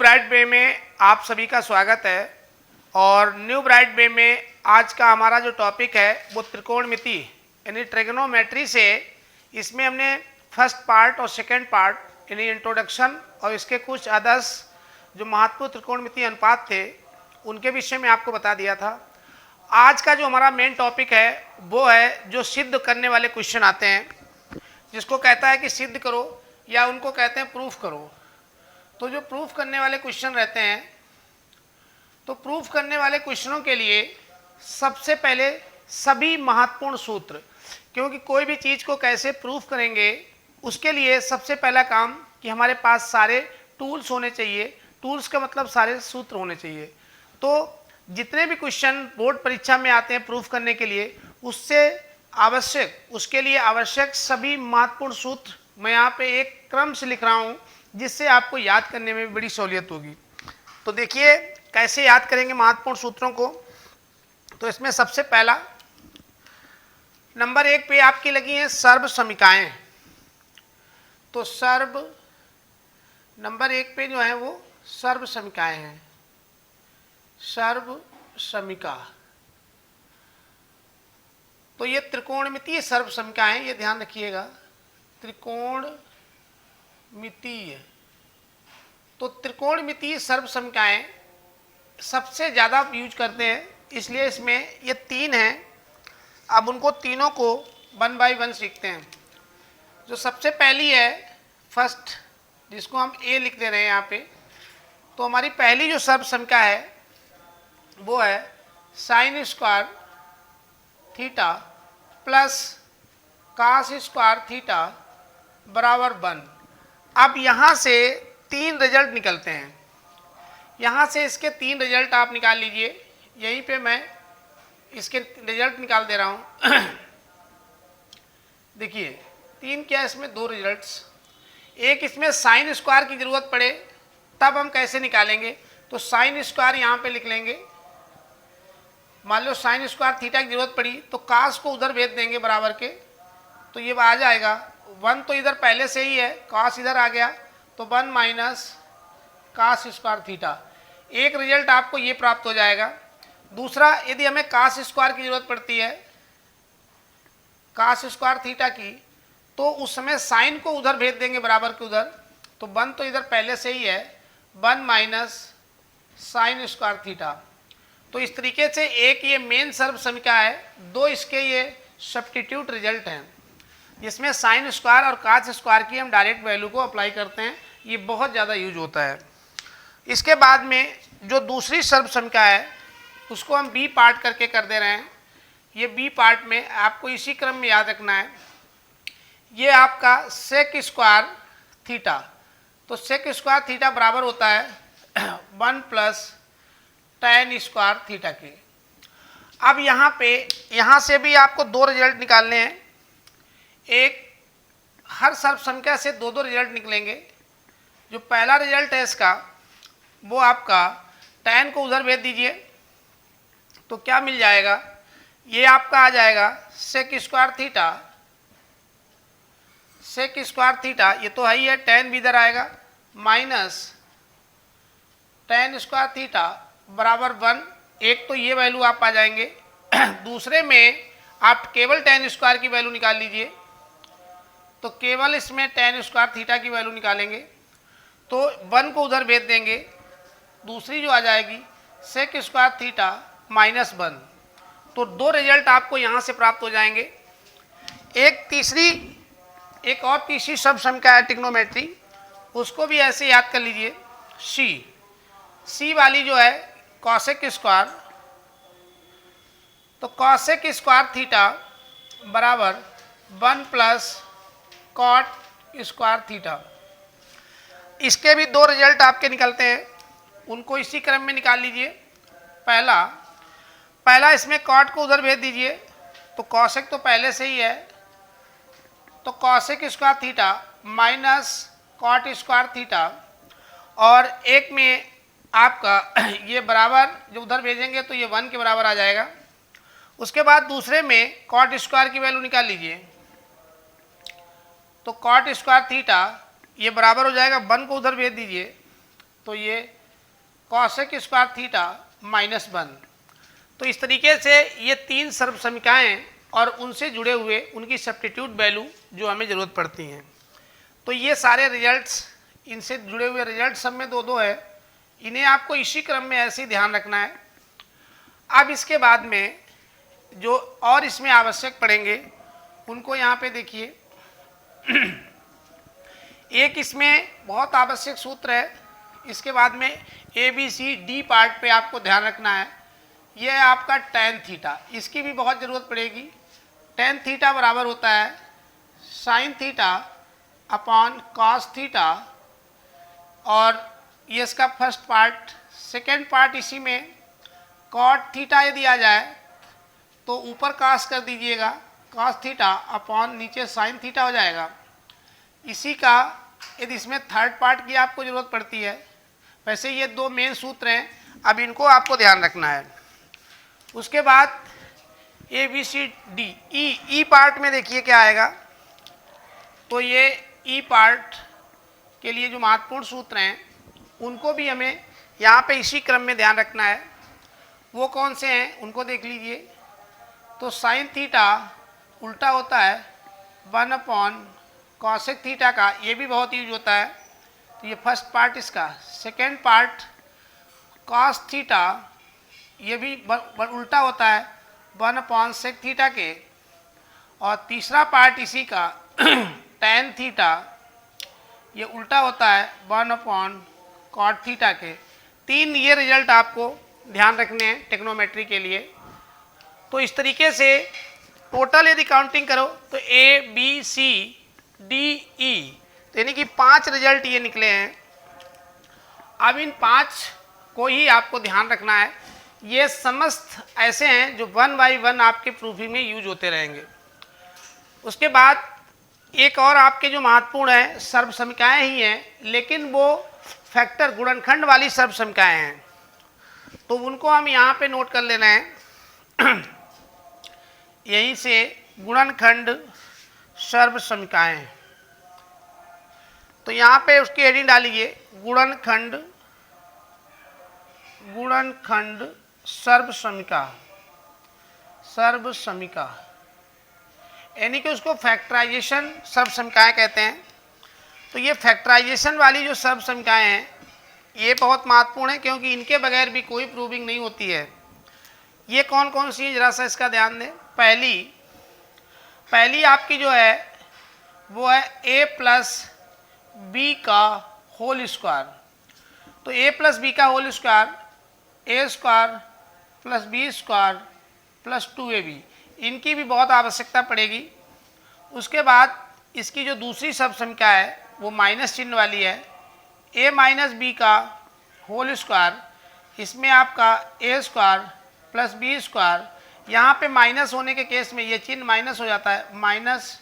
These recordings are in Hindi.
ब्राइट वे में आप सभी का स्वागत है। और न्यू ब्राइट वे में आज का हमारा जो टॉपिक है वो त्रिकोणमिति यानी ट्रिग्नोमेट्री से, इसमें हमने फर्स्ट पार्ट और सेकंड पार्ट यानी इंट्रोडक्शन और इसके कुछ अदर्स जो महत्वपूर्ण त्रिकोणमिति अनुपात थे उनके विषय में आपको बता दिया था। आज का जो हमारा मेन टॉपिक है वो है जो सिद्ध करने वाले क्वेश्चन आते हैं, जिसको कहता है कि सिद्ध करो या उनको कहते हैं प्रूफ करो। तो जो प्रूफ करने वाले क्वेश्चन रहते हैं, तो प्रूफ करने वाले क्वेश्चनों के लिए सबसे पहले सभी महत्वपूर्ण सूत्र, क्योंकि कोई भी चीज़ को कैसे प्रूफ करेंगे उसके लिए सबसे पहला काम कि हमारे पास सारे टूल्स होने चाहिए। टूल्स का मतलब सारे सूत्र होने चाहिए। तो जितने भी क्वेश्चन बोर्ड परीक्षा में आते हैं प्रूफ करने के लिए, उसके लिए आवश्यक सभी महत्वपूर्ण सूत्र मैं यहाँ पे एक क्रम से लिख रहा हूँ, जिससे आपको याद करने में बड़ी सहूलियत होगी। तो देखिए कैसे याद करेंगे महत्वपूर्ण सूत्रों को। तो इसमें सबसे पहला नंबर 1 पे आपकी लगी हैं सर्व समीकाएं। तो नंबर 1 पे जो है वो सर्व समीकाएं हैं। सर्व समीका, तो ये त्रिकोणमितीय सर्व समीकाएं, ये ध्यान रखिएगा, त्रिकोणमितीय। तो त्रिकोणमितीय सर्व समीकाएं सबसे ज़्यादा यूज करते हैं, इसलिए इसमें ये 3 हैं। अब उनको तीनों को 1 बाय 1 सीखते हैं। जो सबसे पहली है फर्स्ट, जिसको हम ए लिख दे रहे हैं यहाँ पे, तो हमारी पहली जो सर्व समीका है वो है sine square theta plus cos square theta बराबर 1। अब यहाँ से 3 रिजल्ट निकलते हैं। यहाँ से इसके 3 रिजल्ट आप निकाल लीजिए। यहीं पे मैं इसके रिजल्ट निकाल दे रहा हूँ। देखिए 3 क्या, इसमें 2 रिजल्ट्स। एक इसमें साइन स्क्वायर की ज़रूरत पड़े तब हम कैसे निकालेंगे, तो साइन स्क्वायर यहाँ पे लिख लेंगे। मान लो साइन स्क्वायर थीटा की जरूरत पड़ी तो कास को उधर भेज देंगे बराबर के, तो ये आ जाएगा 1। तो इधर पहले से ही है, कास इधर आ गया, तो 1 माइनस कास स्क्वायर थीटा। एक रिजल्ट आपको ये प्राप्त हो जाएगा। दूसरा, यदि हमें कास स्क्वायर की जरूरत पड़ती है, कास स्क्वायर थीटा की, तो उस समय साइन को उधर भेज देंगे बराबर के उधर, तो 1 तो इधर पहले से ही है, 1 माइनस साइन स्क्वायर थीटा। तो इस तरीके से एक ये मेन सर्व समीका है, 2 इसके ये सब्स्टिट्यूट रिजल्ट हैं, जिसमें साइन स्क्वायर और कास स्क्वायर की हम डायरेक्ट वैल्यू को अप्लाई करते हैं। ये बहुत ज़्यादा यूज होता है। इसके बाद में जो दूसरी सर्व समीका है उसको हम बी पार्ट करके कर दे रहे हैं। ये बी पार्ट में आपको इसी क्रम में याद रखना है। ये आपका सेक स्क्वायर थीटा, तो सेक स्क्वायर थीटा बराबर होता है 1 प्लस tan स्क्वायर थीटा के। अब यहाँ से भी आपको 2 रिजल्ट निकालने हैं। एक, हर सर्व समीका से 2 रिजल्ट निकलेंगे। जो पहला रिजल्ट है इसका, वो आपका tan को उधर भेज दीजिए, तो क्या मिल जाएगा, ये आपका आ जाएगा sec square theta. Sec square theta ये तो है ही है, tan भी इधर आएगा, माइनस tan स्क्वायर थीटा बराबर 1। एक तो ये वैल्यू आप आ जाएंगे। दूसरे में आप केवल tan स्क्वायर की वैल्यू निकाल लीजिए, तो केवल इसमें tan स्क्वायर थीटा की वैल्यू निकालेंगे, तो 1 को उधर भेज देंगे। दूसरी जो आ जाएगी सेक स्क्वायर थीटा माइनस 1। तो 2 रिजल्ट आपको यहाँ से प्राप्त हो जाएंगे। एक और तीसरी सर्व समीका है ट्रिग्नोमेट्री, उसको भी ऐसे याद कर लीजिए। सी वाली जो है कॉसेक स्क्वायर, तो कॉसेक स्क्वायर थीटा बराबर 1 प्लस कॉट स्क्वायर थीटा। इसके भी 2 रिजल्ट आपके निकलते हैं, उनको इसी क्रम में निकाल लीजिए। पहला इसमें कॉट को उधर भेज दीजिए, तो कॉसेक तो पहले से ही है, तो cosec square theta minus cot square theta. और एक में आपका ये बराबर जो उधर भेजेंगे तो ये 1 के बराबर आ जाएगा। उसके बाद दूसरे में कॉट स्क्वायर की वैल्यू निकाल लीजिए, तो कॉट स्क्वायर थीटा ये बराबर हो जाएगा 1 को उधर भेज दीजिए, तो ये कॉसेक स्क्वायर थीटा माइनस 1। तो इस तरीके से ये 3 सर्वसमीकाएँ और उनसे जुड़े हुए उनकी सब्स्टिट्यूट वैल्यू जो हमें ज़रूरत पड़ती हैं। तो ये सारे रिजल्ट्स, इनसे जुड़े हुए रिजल्ट सब में 2-2 है, इन्हें आपको इसी क्रम में ऐसे ही ध्यान रखना है। अब इसके बाद में जो और इसमें आवश्यक पड़ेंगे उनको यहाँ पे देखिए। एक इसमें बहुत आवश्यक सूत्र है, इसके बाद में ABCD पार्ट पे आपको ध्यान रखना है। यह है आपका tan थीटा, इसकी भी बहुत ज़रूरत पड़ेगी। tan थीटा बराबर होता है sin theta upon cos theta, और ये इसका फर्स्ट पार्ट। सेकेंड पार्ट इसी में cot थीटा यदि आ जाए तो ऊपर cos कर दीजिएगा, cos थीटा अपॉन नीचे sin थीटा हो जाएगा। इसी का यदि इसमें थर्ड पार्ट की आपको ज़रूरत पड़ती है। वैसे ये 2 मेन सूत्र हैं, अब इनको आपको ध्यान रखना है। उसके बाद ABCD ई पार्ट में देखिए क्या आएगा। तो ये ई पार्ट के लिए जो महत्वपूर्ण सूत्र हैं उनको भी हमें यहाँ पे इसी क्रम में ध्यान रखना है। वो कौन से हैं उनको देख लीजिए। तो साइन थीटा उल्टा होता है 1 अपॉन कॉसेक थीटा का, ये भी बहुत यूज होता है। तो ये फर्स्ट पार्ट इसका। सेकेंड पार्ट कॉस थीटा, ये भी उल्टा होता है 1 अपॉन सेक थीटा के। और तीसरा पार्ट इसी का tan थीटा, ये उल्टा होता है 1 अपॉन कॉट थीटा के। 3 ये रिजल्ट आपको ध्यान रखने हैं टेक्नोमेट्री के लिए। तो इस तरीके से टोटल यदि काउंटिंग करो तो ABCDE, तो यानी कि 5 रिजल्ट ये निकले हैं। अब इन 5 को ही आपको ध्यान रखना है। ये समस्त ऐसे हैं जो 1 बाई 1 आपके प्रूफिंग में यूज होते रहेंगे। उसके बाद एक और आपके जो महत्वपूर्ण है सर्वसमीकाएँ ही हैं, लेकिन वो फैक्टर गुणनखंड वाली सर्वसमीकाएँ हैं, तो उनको हम यहाँ पे नोट कर लेना है। यहीं से गुणनखंड सर्वसमीकाएँ, तो यहाँ पे उसकी हेडिंग डालिए गुणनखंड सर्वसमीका, यानी कि उसको फैक्टराइजेशन सर्वसमीकाएँ कहते हैं। तो ये फैक्टराइजेशन वाली जो सर्वसमीकाएँ हैं ये बहुत महत्वपूर्ण है, क्योंकि इनके बगैर भी कोई प्रूविंग नहीं होती है। ये कौन कौन सी है जरा सा इसका ध्यान दें। पहली आपकी जो है वो है a प्लस बी का होल स्क्वायर। तो a प्लस बी का whole square a square plus b square plus 2ab, इनकी भी बहुत आवश्यकता पड़ेगी। उसके बाद इसकी जो दूसरी सर्वसमीका है वो माइनस चिन्ह वाली है, a माइनस बी का होल स्क्वायर। इसमें आपका a square plus b square, यहाँ पे माइनस होने के केस में ये चिन्ह माइनस हो जाता है, माइनस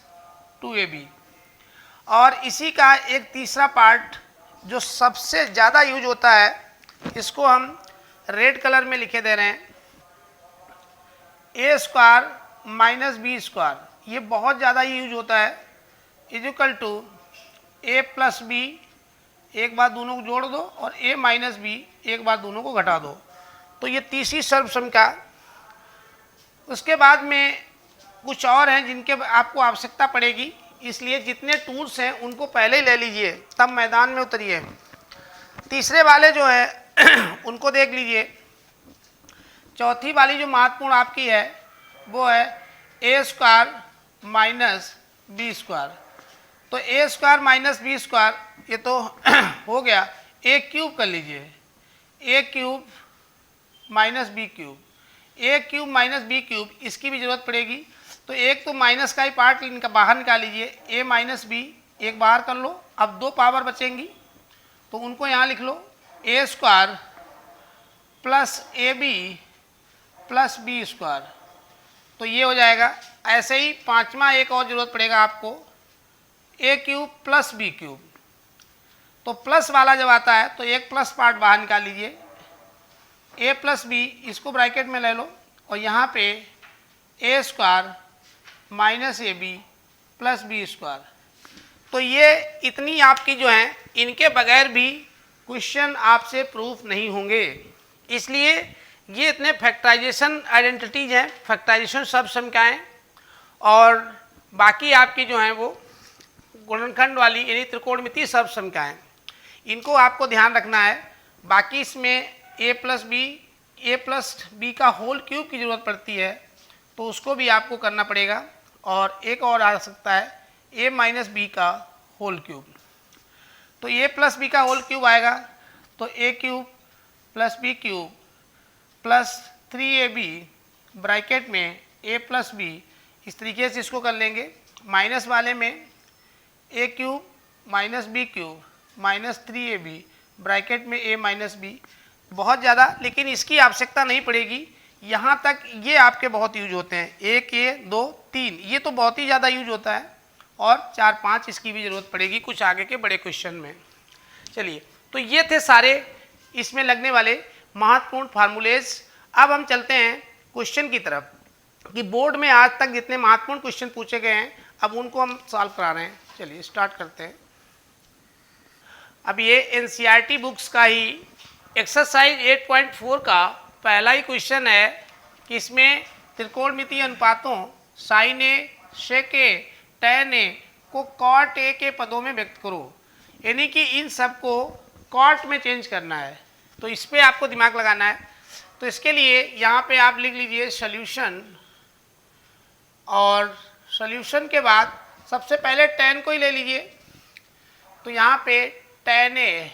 2ab। और इसी का एक तीसरा पार्ट जो सबसे ज़्यादा यूज होता है, इसको हम रेड कलर में लिखे दे रहे हैं, a square minus b square. ये बहुत ज़्यादा यूज होता है, equal to a plus b, एक बार दोनों को जोड़ दो, और a माइनस बी, एक बार दोनों को घटा दो। तो ये तीसरी सर्वसमीका। उसके बाद में कुछ और हैं जिनके आपको आवश्यकता पड़ेगी, इसलिए जितने टूल्स हैं उनको पहले ही ले लीजिए, तब मैदान में उतरिए। तीसरे वाले जो है उनको देख लीजिए। चौथी वाली जो महत्वपूर्ण आपकी है वो है a square minus b square. तो a square minus b square ये तो हो गया। a क्यूब कर लीजिए, a cube minus b cube, a cube minus b cube, इसकी भी ज़रूरत पड़ेगी। तो एक तो माइनस का ही पार्ट इनका बाहर निकाल लीजिए, a माइनस बी, एक बाहर कर लो। अब 2 पावर बचेंगी तो उनको यहाँ लिख लो, a square plus a b plus b square. तो ये हो जाएगा। ऐसे ही पांचवा एक और ज़रूरत पड़ेगा आपको, a cube plus b cube. तो प्लस वाला जब आता है तो एक प्लस पार्ट बाहर निकाल लीजिए, a प्लस बी, इसको ब्रैकेट में ले लो, और यहाँ पे a square minus a b plus b square. तो ये इतनी आपकी जो हैं, इनके बगैर भी क्वेश्चन आपसे प्रूफ नहीं होंगे। इसलिए ये इतने फैक्टराइजेशन आइडेंटिटीज हैं, फैक्टराइजेशन सब संख्याएं, और बाकी आपकी जो हैं वो गुणनखंड वाली यानी त्रिकोणमितीय सब संख्याएं, इनको आपको ध्यान रखना है। बाकी इसमें a प्लस बी का होल क्यूब की ज़रूरत पड़ती है, तो उसको भी आपको करना पड़ेगा। और एक और आ सकता है a माइनस बी का होल क्यूब। तो a प्लस बी का होल क्यूब आएगा तो a cube plus b cube plus 3ab bracket में a प्लस बी, इस तरीके से इसको कर लेंगे। माइनस वाले में a cube minus b cube minus 3ab bracket में a माइनस बी। बहुत ज़्यादा लेकिन इसकी आवश्यकता नहीं पड़ेगी, यहाँ तक ये आपके बहुत यूज होते हैं। 1 ये 2 3 ये तो बहुत ही ज़्यादा यूज होता है, और 4 5 इसकी भी ज़रूरत पड़ेगी कुछ आगे के बड़े क्वेश्चन में। चलिए, तो ये थे सारे इसमें लगने वाले महत्वपूर्ण फार्मूलेज। अब हम चलते हैं क्वेश्चन की तरफ कि बोर्ड में आज तक जितने महत्वपूर्ण क्वेश्चन पूछे गए हैं अब उनको हम सॉल्व करा रहे हैं। चलिए स्टार्ट करते हैं। अब ये एनसीईआरटी बुक्स का ही एक्सरसाइज 8.4 का पहला ही क्वेश्चन है कि इसमें त्रिकोणमितीय अनुपातों sign A, sec A, tan A को कॉट ए के पदों में व्यक्त करो, यानी कि इन सब को कॉट में चेंज करना है। तो इस पर आपको दिमाग लगाना है। तो इसके लिए यहाँ पे आप लिख लीजिए सॉल्यूशन, और सॉल्यूशन के बाद सबसे पहले टैन को ही ले लीजिए। तो यहाँ पे tan a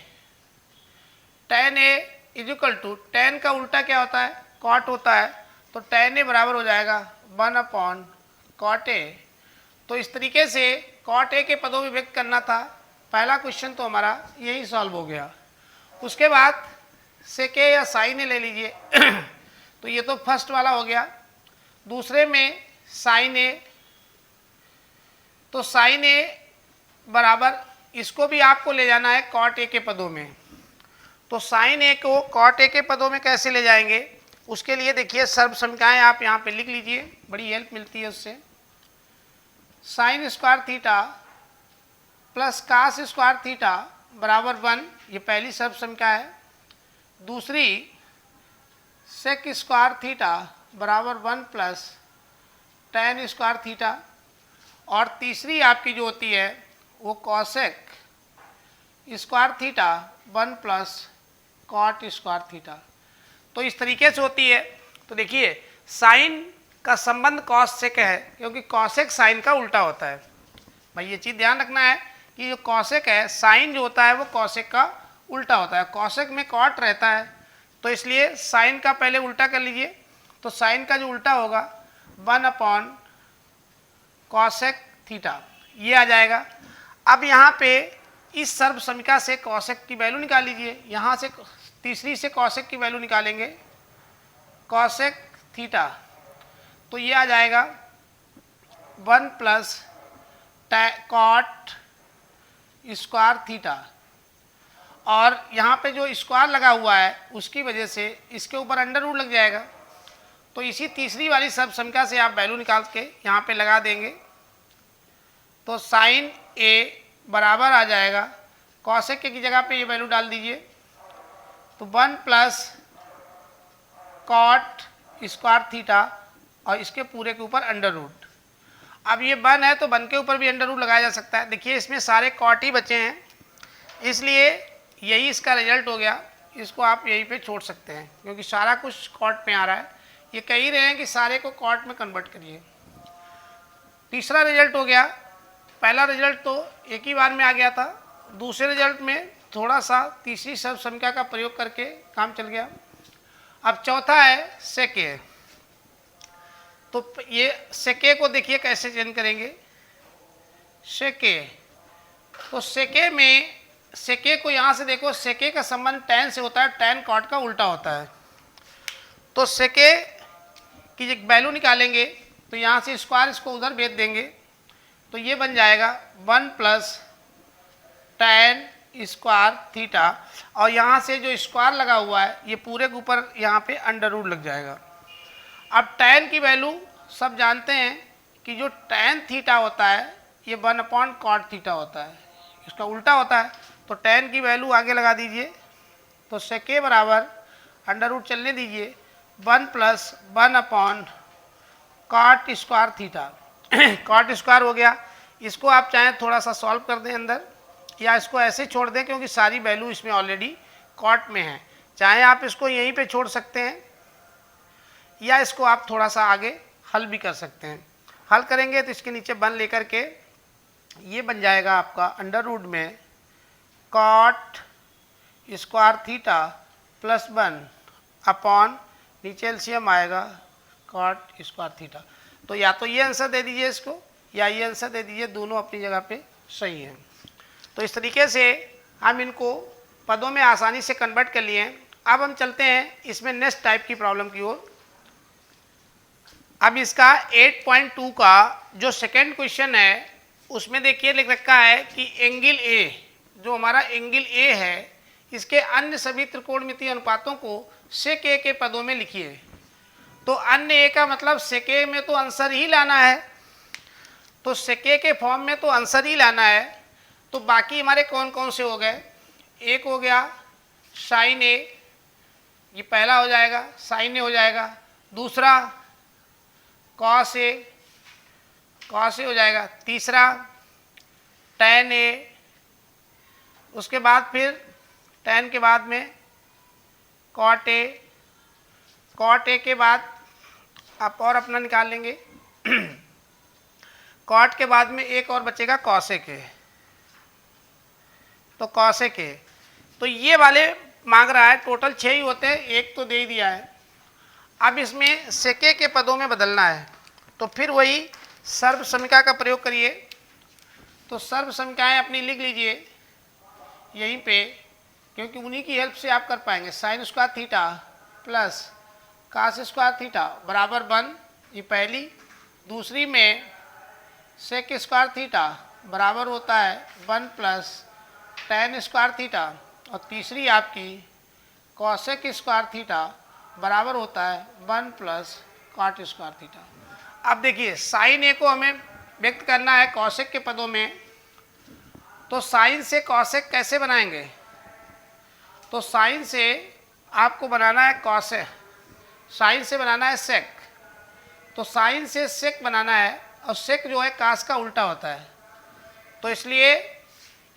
is equal to, tan का उल्टा क्या होता है? कॉट होता है। तो टैन ए बराबर हो जाएगा 1 कॉट ए। तो इस तरीके से कॉट ए के पदों में व्यक्त करना था। पहला क्वेश्चन तो हमारा यही सॉल्व हो गया। उसके बाद सेक ए या साइन ए ले लीजिए तो ये तो फर्स्ट वाला हो गया। दूसरे में साइन ए, तो साइन ए बराबर, इसको भी आपको ले जाना है कॉट ए के पदों में। तो साइन ए को कॉट ए के पदों में कैसे ले जाएंगे, उसके लिए देखिए सर्व संख्याएं आप यहाँ पे लिख लीजिए, बड़ी हेल्प मिलती है उससे। Sine square theta plus cos square theta बराबर 1, ये पहली सर्व संख्या है। दूसरी सेक स्क्वायर थीटा बराबर 1 प्लस टैन स्क्वायर थीटा। और तीसरी आपकी जो होती है वो cosec square theta 1 plus cot square theta. तो इस तरीके से होती है। तो देखिए साइन का संबंध कॉस से है, क्योंकि कॉसेक साइन का उल्टा होता है। भाई ये चीज़ ध्यान रखना है कि जो कॉसेक है, साइन जो होता है वो कॉसेक का उल्टा होता है। कॉसेक में कॉट रहता है, तो इसलिए साइन का पहले उल्टा कर लीजिए। तो साइन का जो उल्टा होगा 1 कॉसेक थीटा, ये आ जाएगा। अब यहाँ पे इस सर्व समीकरण से कॉसेक की वैल्यू निकाल लीजिए। यहाँ से तीसरी से कॉसेक की वैल्यू निकालेंगे, कॉसेक थीटा, तो ये आ जाएगा 1 प्लस कॉट स्क्वायर थीटा। और यहाँ पे जो स्क्वायर लगा हुआ है उसकी वजह से इसके ऊपर अंडर रूट लग जाएगा। तो इसी तीसरी वाली सर्व समीकरण से आप वैल्यू निकाल के यहाँ पे लगा देंगे। तो साइन ए बराबर आ जाएगा, कॉसेक की जगह पे ये वैल्यू डाल दीजिए, तो 1 प्लस कॉट स्क्वायर थीटा और इसके पूरे के ऊपर अंडर रूट। अब ये 1 है तो 1 के ऊपर भी अंडर रूट लगाया जा सकता है। देखिए इसमें सारे कॉट ही बचे हैं, इसलिए यही इसका रिजल्ट हो गया। इसको आप यहीं पे छोड़ सकते हैं क्योंकि सारा कुछ कॉट में आ रहा है। ये कह ही रहे हैं कि सारे को कॉट में कन्वर्ट करिए। तीसरा रिजल्ट हो गया। पहला रिजल्ट तो एक ही बार में आ गया था, दूसरे रिजल्ट में थोड़ा सा तीसरी सर्व संख्या का प्रयोग करके काम चल गया। अब चौथा है सेक ए। तो ये सेक ए को देखिए कैसे चेंज करेंगे। सेक ए, तो सेक ए में सेक ए को यहाँ से देखो, सेक ए का संबंध टैन से होता है, टैन कॉट का उल्टा होता है। तो सेक ए की वैल्यू निकालेंगे तो यहाँ से स्क्वायर इसको उधर भेज देंगे, तो ये बन जाएगा 1 प्लस टैन स्क्वायर थीटा। और यहाँ से जो स्क्वायर लगा हुआ है ये पूरे के ऊपर यहाँ पे अंडर रूट लग जाएगा। अब टैन की वैल्यू सब जानते हैं कि जो टैन थीटा होता है ये 1 कॉट थीटा होता है, इसका उल्टा होता है। तो टैन की वैल्यू आगे लगा दीजिए तो sec a बराबर अंडर रूट चलने दीजिए 1 plus 1 upon cot square theta. Cot square हो गया। इसको आप चाहें थोड़ा सा सॉल्व कर दें अंदर, या इसको ऐसे छोड़ दें क्योंकि सारी वैल्यू इसमें ऑलरेडी कॉट में है। चाहे आप इसको यहीं पे छोड़ सकते हैं या इसको आप थोड़ा सा आगे हल भी कर सकते हैं। हल करेंगे तो इसके नीचे 1 लेकर के ये बन जाएगा आपका अंडर रूट में cot square theta plus 1 upon नीचे एलसीएम आएगा कॉट स्क्वायर थीटा। तो या तो ये आंसर दे दीजिए इसको या ये आंसर दे दीजिए, दोनों अपनी जगह पे सही हैं। तो इस तरीके से हम इनको पदों में आसानी से कन्वर्ट कर लिए। अब हम चलते हैं इसमें नेक्स्ट टाइप की प्रॉब्लम की ओर। अब इसका 8.2 का जो सेकेंड क्वेश्चन है उसमें देखिए लिख रखा है कि एंगल ए, जो हमारा एंगल ए है, इसके अन्य सभी त्रिकोणमितीय अनुपातों को सेक ए के पदों में लिखिए। तो अन्य ए का मतलब सेक ए में तो आंसर ही लाना है, तो सेक ए के फॉर्म में तो आंसर ही लाना है। तो बाकी हमारे कौन कौन से हो गए, एक हो गया साइन ए, ये पहला हो जाएगा, साइन ए हो जाएगा। दूसरा कॉस ए, कॉस ए हो जाएगा। तीसरा टैन ए, उसके बाद फिर टैन के बाद में कॉट ए, कॉट ए के बाद आप और अपना निकाल लेंगे कॉट के बाद में एक और बचेगा कॉसेक ए, तो कॉसेक ए। तो ये वाले मांग रहा है, टोटल 6 ही होते हैं, एक तो दे ही दिया है। अब इसमें सेके के पदों में बदलना है, तो फिर वही सर्व समीका का प्रयोग करिए। तो सर्व समीकाएँ अपनी लिख लीजिए यहीं पे, क्योंकि उन्हीं की हेल्प से आप कर पाएंगे। Sine square theta plus cos square theta बराबर 1, ये पहली। दूसरी में सेक स्क्वायर थीटा बराबर होता है 1 प्लस टैन स्क्वायर थीटा, और तीसरी आपकी कॉसेक स्क्वायर थीटा बराबर होता है 1 प्लस कॉट स्क्वायर थीटा। अब देखिए साइन ए को हमें व्यक्त करना है कॉसेक के पदों में, तो साइन से कॉसेक कैसे बनाएंगे, तो साइन से आपको बनाना है कॉसेक, साइन से बनाना है सेक, तो साइन से सेक बनाना है, और सेक जो है कास का उल्टा होता है, तो इसलिए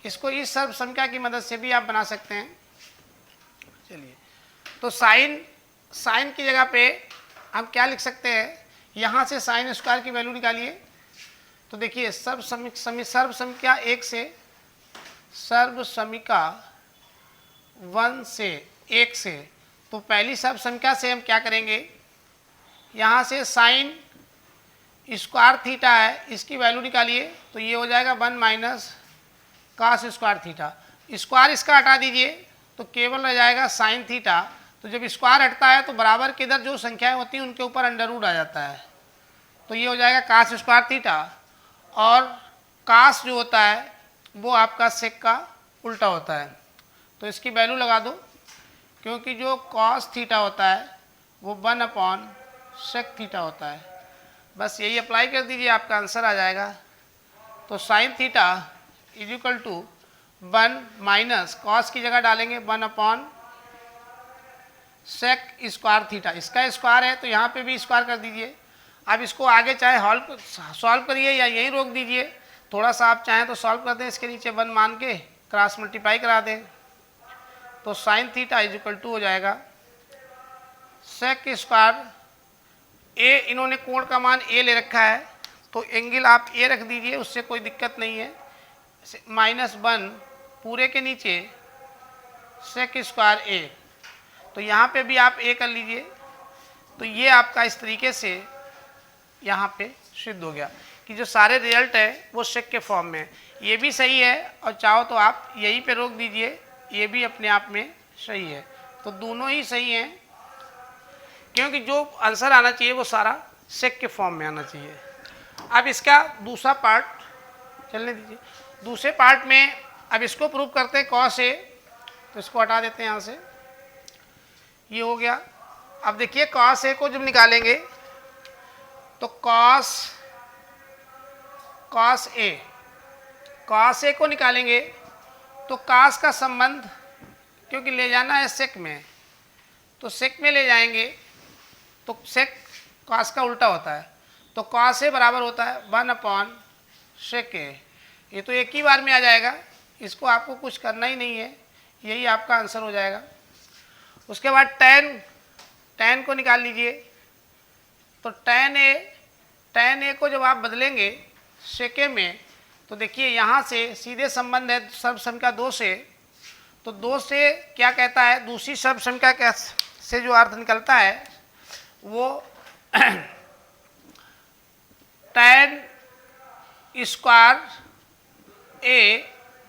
इसको इस सर्व समीका की मदद से भी आप बना सकते हैं। चलिए, तो साइन की जगह पे हम क्या लिख सकते हैं, यहाँ से साइन स्क्वायर की वैल्यू निकालिए। तो देखिए सर्व समीका 1 से, सर्व समीका 1 से 1 से, तो पहली सर्व समीका से हम क्या करेंगे, यहाँ से साइन स्क्वायर थीटा है, इसकी वैल्यू निकालिए। तो ये हो जाएगा 1 minus cos square theta. Square इसका हटा दीजिए तो केवल रह जाएगा साइन थीटा। तो जब स्क्वायर हटता है तो बराबर के इधर जो संख्याएं होती हैं उनके ऊपर अंडर रूट आ जाता है, तो ये हो जाएगा कास स्क्वायर थीटा। और कास जो होता है वो आपका सेक का उल्टा होता है, तो इसकी वैल्यू लगा दो, क्योंकि जो कॉस थीटा होता है वो 1 अपॉन सेक थीटा होता है। बस यही अप्लाई कर दीजिए, आपका आंसर आ जाएगा। तो sine theta is equal to 1 minus cos की जगह डालेंगे 1 अपॉन सेक स्क्वायर थीटा। इसका स्क्वायर है तो यहाँ पे भी स्क्वायर कर दीजिए। अब इसको आगे चाहे सॉल्व करिए या यहीं रोक दीजिए, थोड़ा सा आप चाहें तो सॉल्व कर दें, इसके नीचे 1 मान के क्रॉस मल्टीप्लाई करा दें। तो sine theta is equal to हो जाएगा सेक स्क्वायर ए, इन्होंने कोण का मान ए ले रखा है तो एंगल आप ए रख दीजिए, उससे कोई दिक्कत नहीं है, -1 पूरे के नीचे सेक स्क्वायर ए। तो यहाँ पे भी आप ए कर लीजिए। तो ये आपका इस तरीके से यहाँ पे सिद्ध हो गया कि जो सारे रिजल्ट है वो सेक के फॉर्म में है। ये भी सही है, और चाहो तो आप यहीं पे रोक दीजिए, ये भी अपने आप में सही है। तो दोनों ही सही हैं, क्योंकि जो आंसर आना चाहिए वो सारा सेक के फॉर्म में आना चाहिए। अब इसका दूसरा पार्ट चलने दीजिए। दूसरे पार्ट में अब इसको प्रूव करते हैं कॉस ए, तो इसको हटा देते हैं यहाँ से, ये हो गया। अब देखिए कॉस ए को जब निकालेंगे तो कॉस ए को निकालेंगे तो कास का संबंध क्योंकि ले जाना है सेक में, तो सेक में ले जाएंगे तो सेक कॉस का उल्टा होता है, तो कॉस ए बराबर होता है 1/sec ए। ये तो एक ही बार में आ जाएगा, इसको आपको कुछ करना ही नहीं है, यही आपका आंसर हो जाएगा। उसके बाद tan को निकाल लीजिए, तो tan ए को जब आप बदलेंगे sec ए में, तो देखिए यहाँ से सीधे संबंध है सर्वसंख्या 2 से, तो 2 से क्या कहता है, दूसरी सर्वसंख्या से जो अर्थ निकलता है वो tan स्क्वायर ए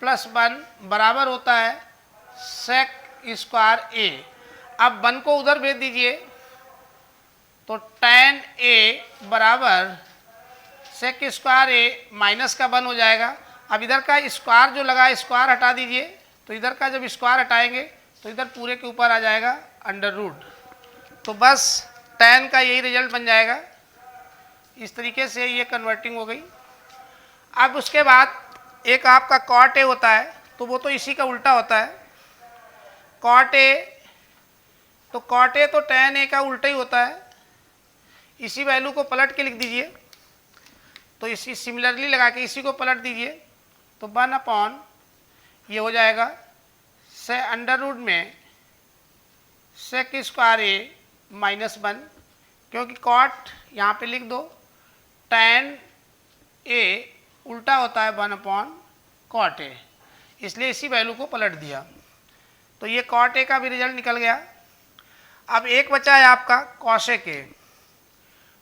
प्लस 1 बराबर होता है sec स्क्वायर ए। अब 1 को उधर भेज दीजिए, तो tan ए बराबर sec स्क्वायर ए माइनस का 1 हो जाएगा। अब इधर का स्क्वायर जो लगा, स्क्वायर हटा दीजिए, तो इधर का जब स्क्वायर हटाएंगे तो इधर पूरे के ऊपर आ जाएगा अंडर रूट। तो बस tan का यही रिजल्ट बन जाएगा। इस तरीके से ये कन्वर्टिंग हो गई। अब उसके बाद एक आपका cot ए होता है, तो वो तो इसी का उल्टा होता है। cot ए, तो cot ए तो tan ए का उल्टा ही होता है। इसी वैल्यू को पलट के लिख दीजिए, तो इसी सिमिलरली लगा के इसी को पलट दीजिए, तो 1 ये हो जाएगा से अंडर रूट में sec स्क्वायर ए माइनस 1, क्योंकि cot यहाँ पे लिख दो, tan ए उल्टा होता है 1/cot ए, इसलिए इसी वैल्यू को पलट दिया, तो ये cot ए का भी रिजल्ट निकल गया। अब एक बचा है आपका cosec ए,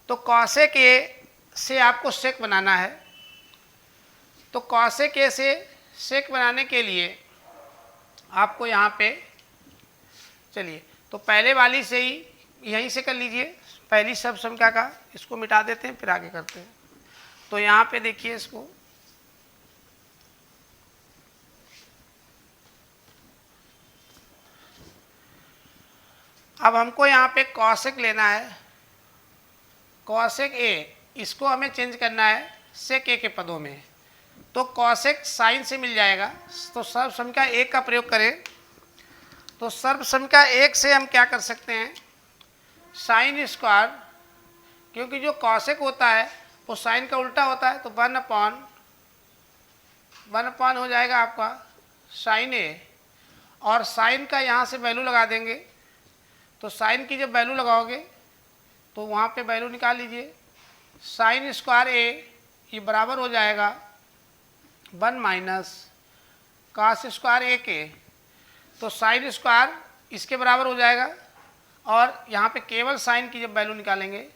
तो cosec ए से आपको sec बनाना है, तो cosec ए से sec बनाने के लिए आपको यहाँ पे, चलिए तो पहले वाली से ही यहीं से कर लीजिए, पहली सर्वसंख्या का इसको मिटा देते हैं फिर आगे करते हैं। तो यहाँ पे देखिए इसको, अब हमको यहाँ पे cosec लेना है, cosec ए, इसको हमें चेंज करना है sec ए के पदों में, तो cosec साइन से मिल जाएगा, तो सर्वसंख्या 1 का प्रयोग करें, तो सर्वसंख्या 1 से हम क्या कर सकते हैं, साइन स्क्वायर, क्योंकि जो cosec होता है वो साइन का उल्टा होता है, तो 1/1 हो जाएगा आपका साइन ए, और साइन का यहाँ से वैल्यू लगा देंगे, तो साइन की जब वैल्यू लगाओगे तो वहाँ पे वैल्यू निकाल लीजिए, साइन स्क्वायर ए ये बराबर हो जाएगा 1 - cos स्क्वायर ए के, तो साइन स्क्वायर इसके बराबर हो जाएगा, और यहाँ पे केवल साइन की जब वैल्यू निकालेंगे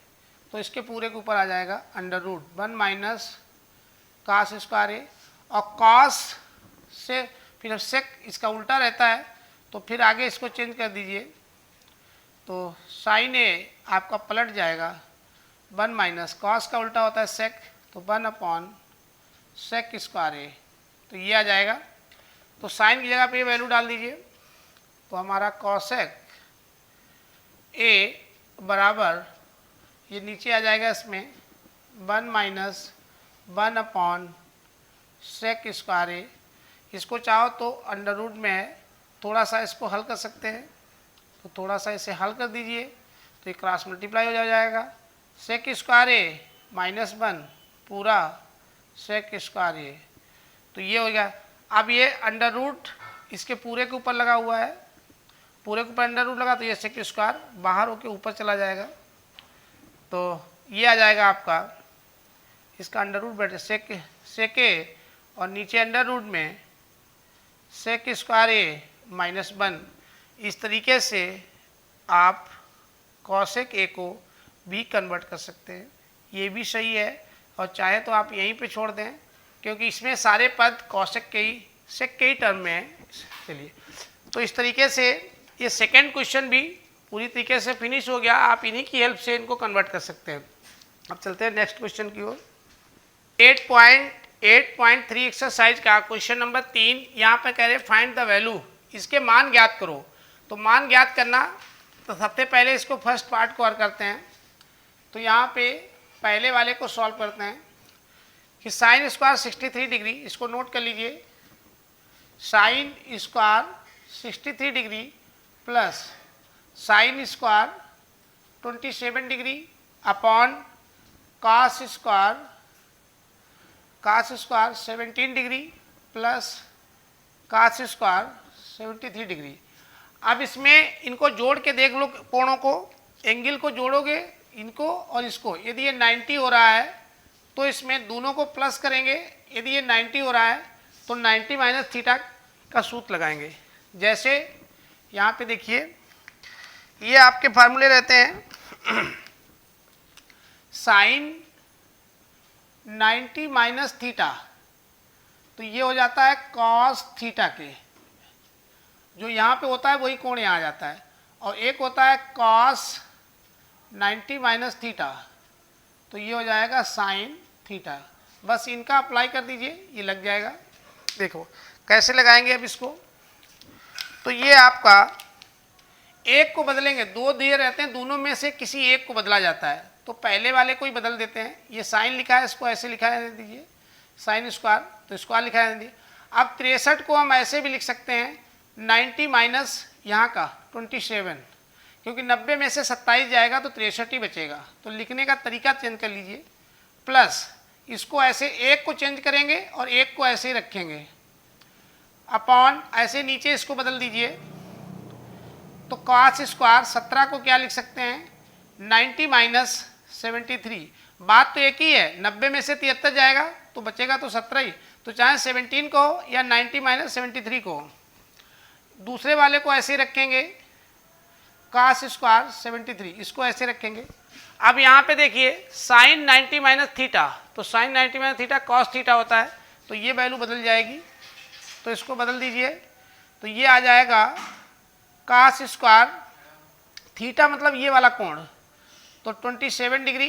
तो इसके पूरे के ऊपर आ जाएगा अंडर रूट 1 - cos स्क्वायर ए, और cos से फिर sec इसका उल्टा रहता है, तो फिर आगे इसको चेंज कर दीजिए, तो साइन ए आपका पलट जाएगा 1 - cos का उल्टा होता है sec, तो 1/sec स्क्वायर ए, तो ये आ जाएगा। तो साइन की जगह पे ये वैल्यू डाल दीजिए, तो हमारा cosec ए बराबर ये नीचे आ जाएगा इसमें 1 - 1/sec स्क्वायर ए, इसको चाहो तो अंडर रूट में है, थोड़ा सा इसको हल कर सकते हैं, तो थोड़ा सा इसे हल कर दीजिए, तो ये क्रॉस मल्टीप्लाई हो जाएगा, sec स्क्वायर ए -1 पूरा sec स्क्वायर ए, तो ये हो गया। अब ये अंडर रूट इसके पूरे के ऊपर लगा हुआ है, पूरे के ऊपर अंडर रूट लगा, तो ये sec स्क्वायर बाहर होके ऊपर चला जाएगा, तो ये आ जाएगा आपका इसका अंडर रूट बैठे sec ए, और नीचे अंडर रूट में sec स्क्वायर ए -1। इस तरीके से आप cosec ए को भी कन्वर्ट कर सकते हैं, ये भी सही है, और चाहे तो आप यहीं पे छोड़ दें, क्योंकि इसमें सारे पद cosec के ही sec के ही टर्म में हैं। चलिए, तो इस तरीके से ये सेकंड क्वेश्चन भी पूरी तरीके से फिनिश हो गया, आप इन्हीं की हेल्प से इनको कन्वर्ट कर सकते हैं। अब चलते हैं नेक्स्ट क्वेश्चन की ओर। 8.3 एक्सरसाइज का क्वेश्चन नंबर 3, यहाँ पे कह रहे फाइंड द वैल्यू, इसके मान ज्ञात करो। तो मान ज्ञात करना, तो सबसे पहले इसको फर्स्ट पार्ट को और करते हैं, तो यहाँ पे पहले वाले को सॉल्व करते हैं कि साइन स्क्वायर 63 डिग्री, इसको नोट कर लीजिए, sine square 63 degree plus sine square 27 degree upon cos square 17 degree plus cos square 73 degree. अब इसमें इनको जोड़ के देख लो कोणों को, एंगल को जोड़ोगे इनको और इसको, यदि ये 90 हो रहा है तो इसमें दोनों को प्लस करेंगे, यदि ये 90 हो रहा है तो 90 माइनस थीटा का सूत्र लगाएंगे। जैसे यहाँ पे देखिए ये आपके फार्मूले रहते हैं साइन 90 माइनस थीटा, तो ये हो जाता है कॉस थीटा के, जो यहाँ पे होता है वही कोण यहाँ आ जाता है, और एक होता है कॉस 90 माइनस थीटा, तो ये हो जाएगा साइन थीटा। बस इनका अप्लाई कर दीजिए, ये लग जाएगा। देखो कैसे लगाएंगे अब इसको, तो ये आपका एक को बदलेंगे, दो दिए रहते हैं, दोनों में से किसी एक को बदला जाता है, तो पहले वाले को ही बदल देते हैं। ये साइन लिखा है, इसको ऐसे लिखा है दीजिए साइन स्क्वायर, तो स्क्वायर लिखा है दीजिए। अब 63 को हम ऐसे भी लिख सकते हैं 90 माइनस यहाँ का 27, क्योंकि 90 में से 27 जाएगा तो 63 ही बचेगा, तो लिखने का तरीका चेंज कर लीजिए। प्लस इसको ऐसे एक को चेंज करेंगे और एक को ऐसे ही रखेंगे, अपॉन ऐसे नीचे इसको बदल दीजिए, तो कॉस स्क्वायर 17 को क्या लिख सकते हैं 90 माइनस 73। बात तो एक ही है, 90 में से 73 जाएगा तो बचेगा तो 17 ही, तो चाहे 17 को या 90 माइनस 73 को, दूसरे वाले को ऐसे रखेंगे कॉस स्क्वायर 73, इसको ऐसे रखेंगे। अब यहाँ पे देखिए साइन 90 माइनस थीटा, तो sine 90 minus theta cos theta होता है, तो ये वैल्यू बदल जाएगी, तो इसको बदल दीजिए, तो ये आ जाएगा कॉस स्क्वायर थीटा मतलब ये वाला कोण, तो 27 डिग्री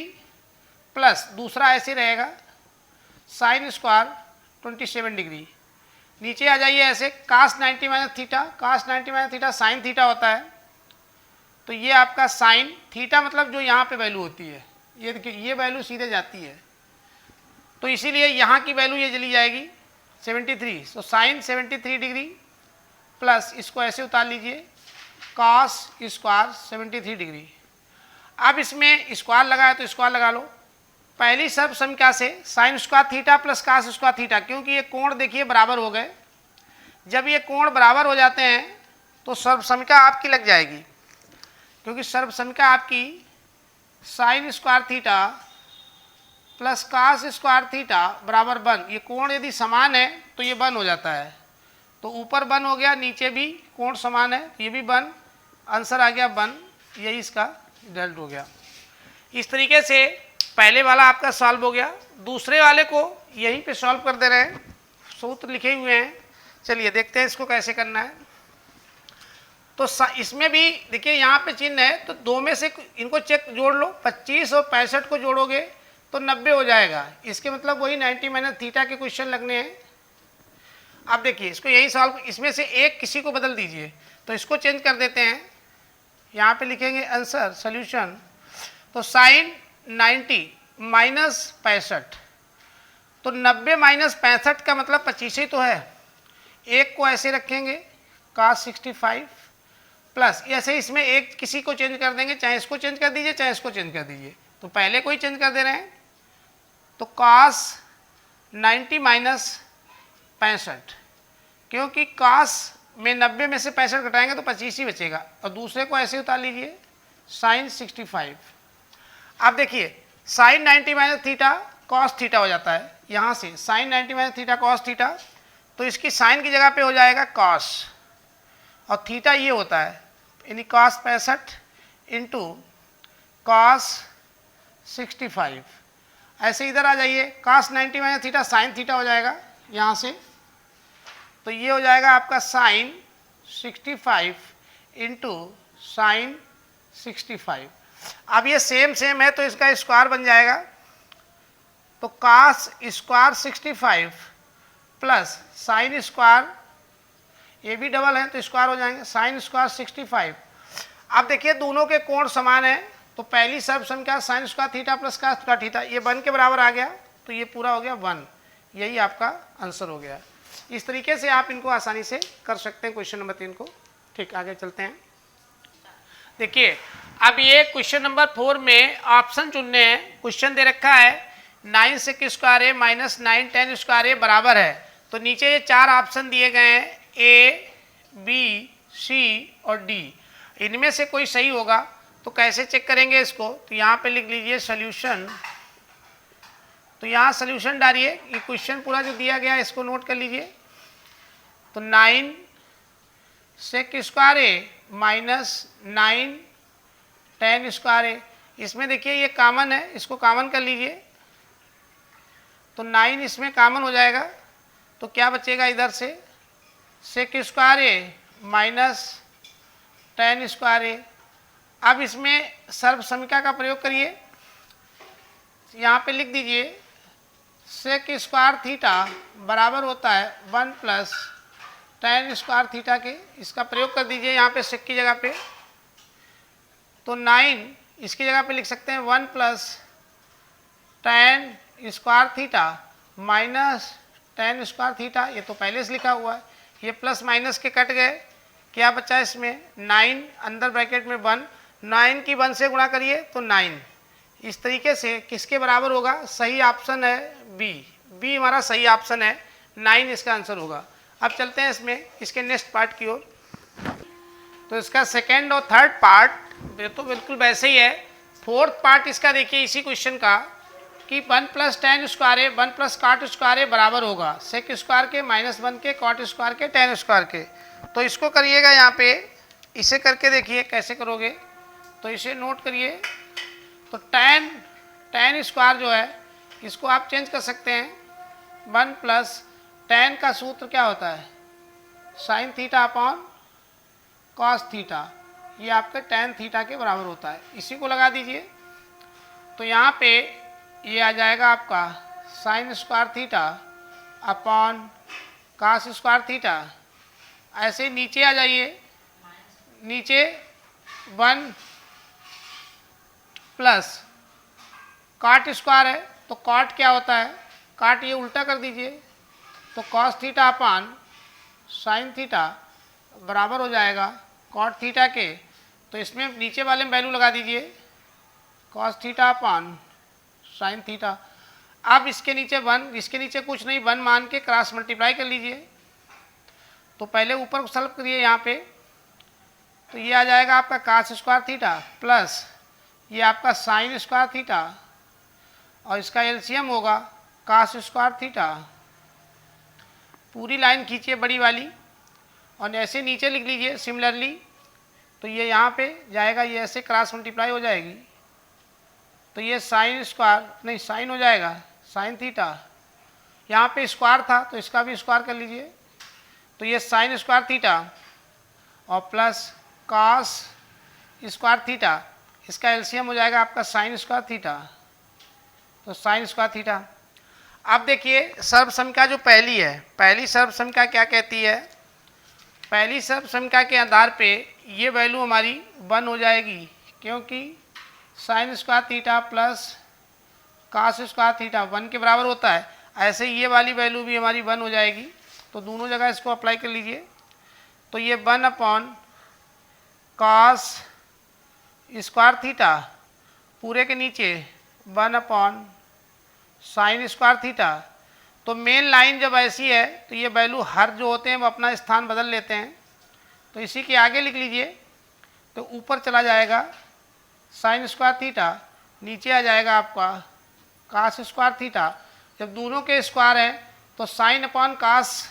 प्लस दूसरा ऐसे रहेगा साइन स्क्वायर 27 डिग्री। नीचे आ जाइए ऐसे cos 90 minus theta, cos 90 minus theta sine theta होता है, तो ये आपका साइन थीटा मतलब जो यहाँ पे वैल्यू होती है, ये देखिए ये वैल्यू सीधे जाती है, तो इसीलिए यहाँ की वैल्यू ये चली जाएगी 73, तो साइन 73 डिग्री प्लस इसको ऐसे उतार लीजिए कॉस स्क्वायर 73 डिग्री। अब इसमें स्क्वायर लगा है तो स्क्वायर लगा लो, पहली सर्व संख्या से sign square theta plus cos square theta, क्योंकि ये कोण देखिए बराबर हो गए, जब ये कोण बराबर हो जाते हैं तो सर्व संख्या आपकी लग जाएगी, क्योंकि सर्व संख्या आपकी sign square theta plus cos square theta बराबर 1, ये कोण यदि समान है तो ये 1 हो जाता है, तो ऊपर 1 हो गया, नीचे भी कोण समान है तो ये भी 1, आंसर आ गया 1, यही इसका रिजल्ट हो गया। इस तरीके से पहले वाला आपका सॉल्व हो गया, दूसरे वाले को यहीं पे सॉल्व कर दे रहे हैं, सूत्र लिखे हुए हैं, चलिए देखते हैं इसको कैसे करना है। तो इसमें भी देखिए यहाँ पे चिन्ह है, तो दो में से इनको चेक जोड़ लो, 25 और 65 को जोड़ोगे तो 90 हो जाएगा, इसके मतलब वही 90 माइनस थीटा के क्वेश्चन लगने हैं। अब देखिए इसको यही सॉल्व, इसमें से एक किसी को बदल दीजिए, तो इसको चेंज कर देते हैं, यहाँ पे लिखेंगे आंसर सॉल्यूशन, तो साइन 90 माइनस 65, तो 90 माइनस 65 का मतलब 25 ही तो है, एक को ऐसे रखेंगे cos 65 प्लस ऐसे इसमें एक किसी को चेंज कर देंगे, चाहे इसको चेंज कर दीजिए चाहे इसको चेंज कर दीजिए, तो पहले को ही चेंज कर दे रहे हैं, तो cos 90 माइनस 65, क्योंकि cos में 90 में से 65 घटाएंगे तो 25 ही बचेगा, और दूसरे को ऐसे उतार लीजिए साइन 65। अब देखिए sine 90 minus theta cos theta हो जाता है, यहाँ से sine 90 minus theta cos theta, तो इसकी साइन की जगह पे हो जाएगा कॉस, और थीटा ये होता है यानी कॉस 65 इंटू कॉस 65। ऐसे इधर आ जाइए cos 90 minus theta sine theta हो जाएगा यहाँ से, तो ये हो जाएगा आपका साइन 65 इंटू साइन 65। अब ये सेम सेम है तो इसका स्क्वायर बन जाएगा, तो cos square 65 plus sine square, ये भी डबल है तो स्क्वायर हो जाएंगे, साइन स्क्वायर 65। अब देखिए दोनों के कोण समान है, तो पहली सर्व संख्या sign square theta plus cos square theta, ये 1 के बराबर आ गया, तो ये पूरा हो गया 1, यही आपका आंसर हो गया। इस तरीके से आप इनको आसानी से कर सकते हैं क्वेश्चन नंबर 3 को। ठीक, आगे चलते हैं। देखिए अब ये क्वेश्चन नंबर 4 में ऑप्शन चुनने हैं। क्वेश्चन दे रखा है 9 सेक स्क्वायर ए माइनस 9 10 स्क्वायर ए बराबर है। तो नीचे ये 4 ऑप्शन दिए गए हैं, ए बी सी और डी। इनमें से कोई सही होगा तो कैसे चेक करेंगे इसको? तो यहाँ पे लिख लीजिए सॉल्यूशन। तो यहाँ सॉल्यूशन डालिए, ये क्वेश्चन पूरा जो दिया गया है इसको नोट कर लीजिए। तो 9 सेक स्क्वायर ए माइनस 9 10 स्क्वायर ए, इसमें देखिए ये कॉमन है, इसको कॉमन कर लीजिए। तो 9 इसमें कॉमन हो जाएगा, तो क्या बचेगा इधर से? सेक स्क्वायर ए माइनस 10 स्क्वायर ए। अब इसमें सर्वसमीका का प्रयोग करिए, यहाँ पे लिख दीजिए सेक स्क्वायर थीटा बराबर होता है 1 प्लस 10 स्क्वायर थीटा के। इसका प्रयोग कर दीजिए यहाँ पे सेक की जगह पे। तो 9 इसकी जगह पे लिख सकते हैं 1 plus 10 square theta minus 10 square theta. ये तो पहले से लिखा हुआ है, ये प्लस माइनस के कट गए, क्या बचा इसमें? 9 अंदर ब्रैकेट में 1, 9 की 1 से गुणा करिए तो 9। इस तरीके से किसके बराबर होगा? सही ऑप्शन है बी। बी हमारा सही ऑप्शन है, 9 इसका आंसर होगा। अब चलते हैं इसमें इसके नेक्स्ट पार्ट की ओर। तो इसका सेकेंड और थर्ड पार्ट ये तो बिल्कुल वैसे ही है। फोर्थ पार्ट इसका देखिए इसी क्वेश्चन का कि 1 प्लस 10 स्क्वायर ए 1 प्लस कॉट स्क्वायर ए बराबर होगा सेक स्क्वायर के माइनस 1 के कॉट स्क्वायर के 10 स्क्वायर के। तो इसको करिएगा यहाँ पे, इसे करके देखिए कैसे करोगे। तो इसे नोट करिए। तो 10 स्क्वायर जो है इसको आप चेंज कर सकते हैं। 1 प्लस 10 का सूत्र क्या होता है? Sine theta upon cos theta, ये आपके tan थीटा के बराबर होता है। इसी को लगा दीजिए। तो यहाँ पे ये आ जाएगा आपका sign square theta upon cos square theta. ऐसे नीचे आ जाइए, नीचे 1 प्लस कॉट स्क्वायर है, तो कॉट क्या होता है? कॉट ये उल्टा कर दीजिए, तो cos theta upon sine theta बराबर हो जाएगा कॉट थीटा के। तो इसमें नीचे वाले में वैल्यू लगा दीजिए cos theta upon sine theta. अब इसके नीचे 1, इसके नीचे कुछ नहीं, 1 मान के क्रॉस मल्टीप्लाई कर लीजिए। तो पहले ऊपर को सॉल्व करिए यहाँ पे। तो ये आ जाएगा आपका कॉस स्क्वायर थीटा प्लस ये आपका साइन स्क्वायर थीटा और इसका एलसीएम होगा कॉस स्क्वायर थीटा। पूरी लाइन खींचिए बड़ी वाली और ऐसे नीचे लिख लीजिए सिमिलरली। तो ये यहाँ पे जाएगा, ये ऐसे क्रॉस मल्टीप्लाई हो जाएगी। तो ये साइन स्क्वायर नहीं साइन हो जाएगा साइन थीटा, यहाँ पे स्क्वायर था तो इसका भी स्क्वायर कर लीजिए। तो ये साइन स्क्वायर थीटा और प्लस कॉस स्क्वायर थीटा, इसका एलसीएम हो जाएगा आपका साइन स्क्वायर थीटा। तो साइन स्क्वायर थीटा। अब देखिए सर्वसमीका जो पहली है, पहली सर्वसमीका क्या कहती है? पहली सर्वसमीका के आधार पे ये वैल्यू हमारी 1 हो जाएगी, क्योंकि sign square theta plus cos square theta 1 के बराबर होता है। ऐसे ये वाली वैल्यू भी हमारी 1 हो जाएगी। तो दोनों जगह इसको अप्लाई कर लीजिए। तो ये 1 अपॉन कॉस स्क्वायर थीटा पूरे के नीचे 1 अपॉन साइन स्क्वायर थीटा। तो मेन लाइन जब ऐसी है तो ये वैल्यू हर जो होते हैं वो अपना स्थान बदल लेते हैं। तो इसी के आगे लिख लीजिए। तो ऊपर चला जाएगा साइन स्क्वायर थीटा, नीचे आ जाएगा आपका कॉस स्क्वायर थीटा। जब दोनों के स्क्वायर हैं तो साइन अपॉन कॉस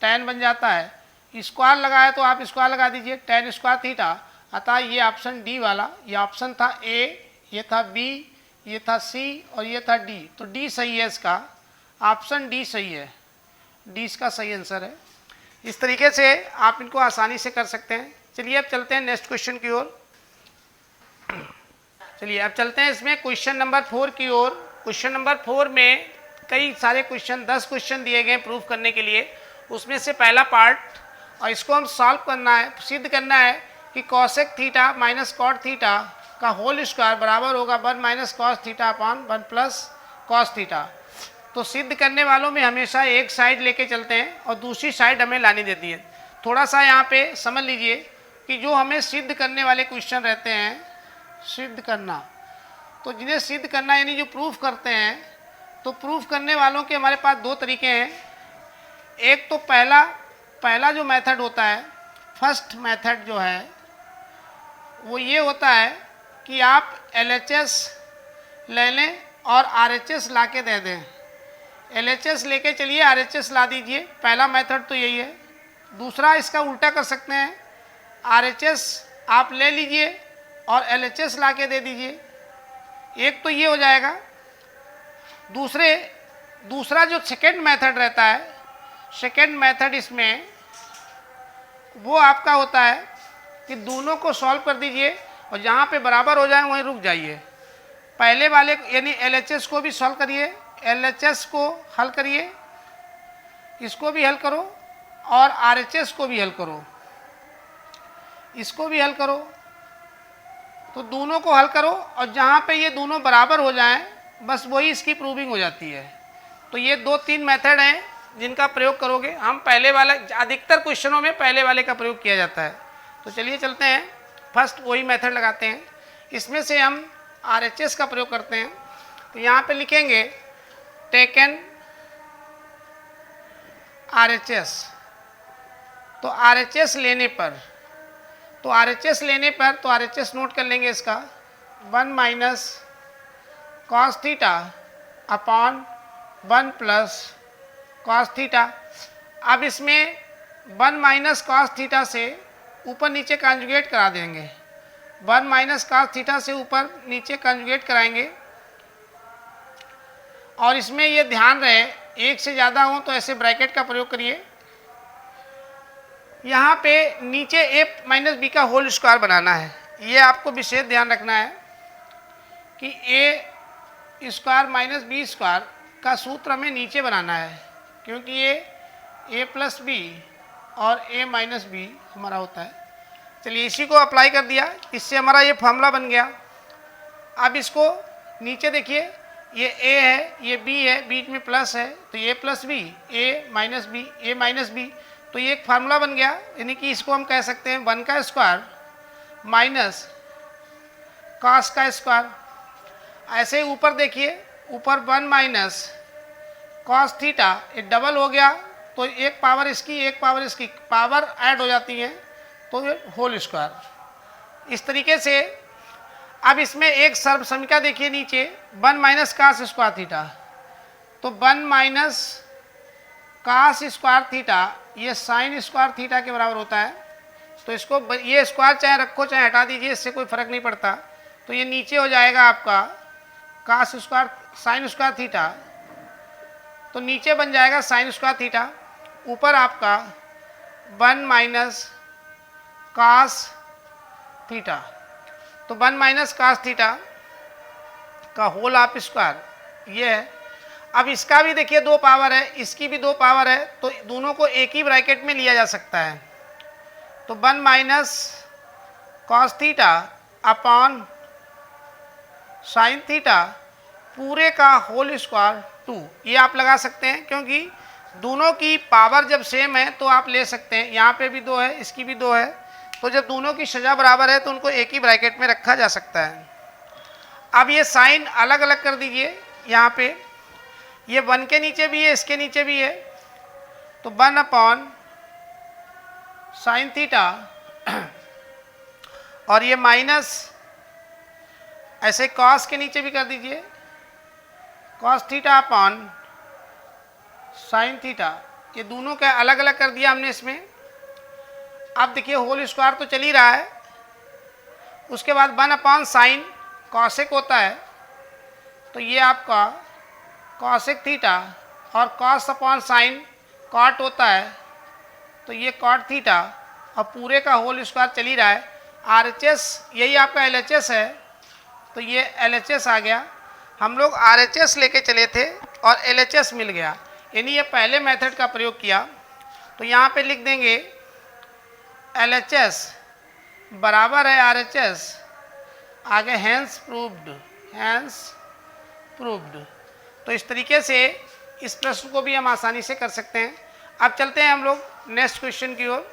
tan बन जाता है। स्क्वायर लगाए तो आप स्क्वायर लगा दीजिए tan स्क्वायर थीटा। अतः ये ऑप्शन डी वाला, ये ऑप्शन था ए, ये था बी, ये था सी और ये था डी। तो डी सही है, इसका ऑप्शन डी सही है, डी इसका सही आंसर है। इस तरीके से आप इनको आसानी से कर सकते हैं। चलिए अब चलते हैं नेक्स्ट क्वेश्चन की ओर। चलिए अब चलते हैं इसमें क्वेश्चन नंबर 4 की ओर। क्वेश्चन नंबर 4 में कई सारे क्वेश्चन 10 क्वेश्चन दिए गए प्रूफ करने के लिए। उसमें से पहला पार्ट, और इसको हम सॉल्व करना है, सिद्ध करना है कि cosec theta minus cot theta का होल स्क्वायर बराबर होगा 1 minus cos theta upon 1 plus cos theta. तो सिद्ध करने वालों में हमेशा एक साइड लेके चलते हैं और दूसरी साइड हमें लानी देती है। थोड़ा सा यहाँ पे समझ लीजिए कि जो हमें सिद्ध करने वाले क्वेश्चन रहते हैं, सिद्ध करना, तो जिन्हें सिद्ध करना यानी जो प्रूफ करते हैं, तो प्रूफ करने वालों के हमारे पास दो तरीके हैं। एक तो पहला जो मेथड होता है, फर्स्ट मेथड जो है वो ये होता है कि आप LHS ले लें और RHS ला के दे दें। LHS लेके चलिए, RHS ला दीजिए, पहला मेथड तो यही है। दूसरा इसका उल्टा कर सकते हैं, RHS आप ले लीजिए और LHS ला के दे दीजिए। एक तो ये हो जाएगा। दूसरा जो सेकेंड मेथड रहता है, सेकेंड मेथड इसमें वो आपका होता है कि दोनों को सॉल्व कर दीजिए और जहाँ पे बराबर हो जाए वहीं रुक जाइए। पहले वाले यानी LHS को भी सॉल्व करिए, LHS को हल करिए, इसको भी हल करो और RHS को भी हल करो, इसको भी हल करो। तो दोनों को हल करो और जहाँ पे ये दोनों बराबर हो जाएं बस वही इसकी प्रूविंग हो जाती है। तो ये 2-3 मेथड हैं जिनका प्रयोग करोगे। हम पहले वाला, अधिकतर क्वेश्चनों में पहले वाले का प्रयोग किया जाता है। तो चलिए चलते हैं, फर्स्ट वही मेथड लगाते हैं। इसमें से हम RHS का प्रयोग करते हैं। तो यहाँ पे लिखेंगे टेकन RHS। तो RHS लेने पर तो RHS नोट कर लेंगे इसका 1 minus cos theta upon 1 plus cos theta. अब इसमें 1 माइनस कॉस थीटा से ऊपर नीचे कॉन्जुगेट करा देंगे। 1 माइनस कॉस थीटा से ऊपर नीचे कॉन्जुगेट कराएंगे। और इसमें ये ध्यान रहे, एक से ज़्यादा हो तो ऐसे ब्रैकेट का प्रयोग करिए। यहाँ पे नीचे a माइनस बी का होल स्क्वायर बनाना है। ये आपको विशेष ध्यान रखना है कि a square minus b square का सूत्र हमें नीचे बनाना है, क्योंकि ये a प्लस बी और a माइनस बी हमारा होता है। चलिए इसी को अप्लाई कर दिया, इससे हमारा ये फॉर्मूला बन गया। अब इसको नीचे देखिए, ये a है, ये b है, बीच में प्लस है, तो a plus b, a minus b, तो ये एक फार्मूला बन गया। यानी कि इसको हम कह सकते हैं 1 का स्क्वायर माइनस कॉस का स्क्वायर। ऐसे ही ऊपर देखिए, ऊपर 1 माइनस कॉस थीटा, ये डबल हो गया तो एक पावर इसकी पावर ऐड हो जाती है, तो ये होल स्क्वायर। इस तरीके से अब इसमें एक सर्वसमीका देखिए नीचे 1 माइनस कॉस स्क्वायर थीटा, तो 1 माइनस कॉस स्क्वायर थीटा ये साइन स्क्वायर थीटा के बराबर होता है। तो इसको ये स्क्वायर चाहे रखो चाहे हटा दीजिए, इससे कोई फर्क नहीं पड़ता। तो ये नीचे हो जाएगा आपका cos square sine square theta, तो नीचे बन जाएगा साइन स्क्वायर थीटा, ऊपर आपका 1 माइनस कॉस थीटा, तो 1 माइनस कॉस थीटा का होल ऑफ स्क्वायर ये है। अब इसका भी देखिए 2 पावर है, इसकी भी 2 पावर है, तो दोनों को एक ही ब्रैकेट में लिया जा सकता है। तो 1 minus cos theta upon sine theta पूरे का होल स्क्वायर 2, ये आप लगा सकते हैं, क्योंकि दोनों की पावर जब सेम है तो आप ले सकते हैं। यहाँ पे भी 2 है, इसकी भी 2 है, तो जब दोनों की सजा बराबर है तो उनको एक ही ब्रैकेट में रखा जा सकता है। अब ये साइन अलग अलग कर दीजिए। यहाँ पे ये 1 के नीचे भी है, इसके नीचे भी है, तो 1 अपॉन साइन थीटा और ये माइनस ऐसे कॉस के नीचे भी कर दीजिए, cos theta upon sine theta, ये दोनों का अलग अलग कर दिया हमने इसमें। अब देखिए होल स्क्वायर तो चल ही रहा है, उसके बाद 1 अपॉन साइन कॉसेक होता है, तो ये आपका कॉसेक थीटा और कॉस अपॉन साइन कॉट होता है, तो ये कॉट थीटा और पूरे का होल स्क्वायर चल ही रहा है। RHS यही आपका LHS है, तो ये LHS आ गया। हम लोग RHS लेके चले थे और LHS मिल गया, यानी ये पहले मेथड का प्रयोग किया। तो यहाँ पे लिख देंगे LHS बराबर है RHS, आगे हैंस प्रूव्ड। तो इस तरीके से इस प्रश्न को भी हम आसानी से कर सकते हैं। अब चलते हैं हम लोग नेक्स्ट क्वेश्चन की ओर।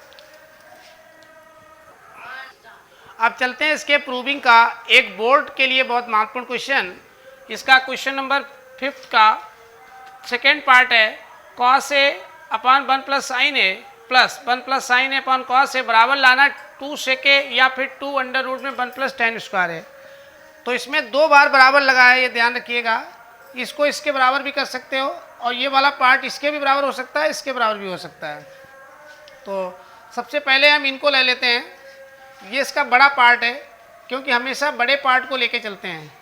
अब चलते हैं इसके प्रूविंग का एक बोर्ड के लिए बहुत महत्वपूर्ण क्वेश्चन। इसका क्वेश्चन नंबर 5 का सेकेंड पार्ट है, cos a upon 1 plus sign A plus 1 plus sign A upon cos a बराबर लाना 2 sec a या फिर 2 अंडर रूट में 1 प्लस tan स्क्वायर है। तो इसमें 2 बार बराबर लगा है, ये ध्यान रखिएगा। इसको इसके बराबर भी कर सकते हो और ये वाला पार्ट इसके भी बराबर हो सकता है, इसके बराबर भी हो सकता है। तो सबसे पहले हम इनको ले लेते हैं। ये इसका बड़ा पार्ट है, क्योंकि हमेशा बड़े पार्ट को लेके चलते हैं।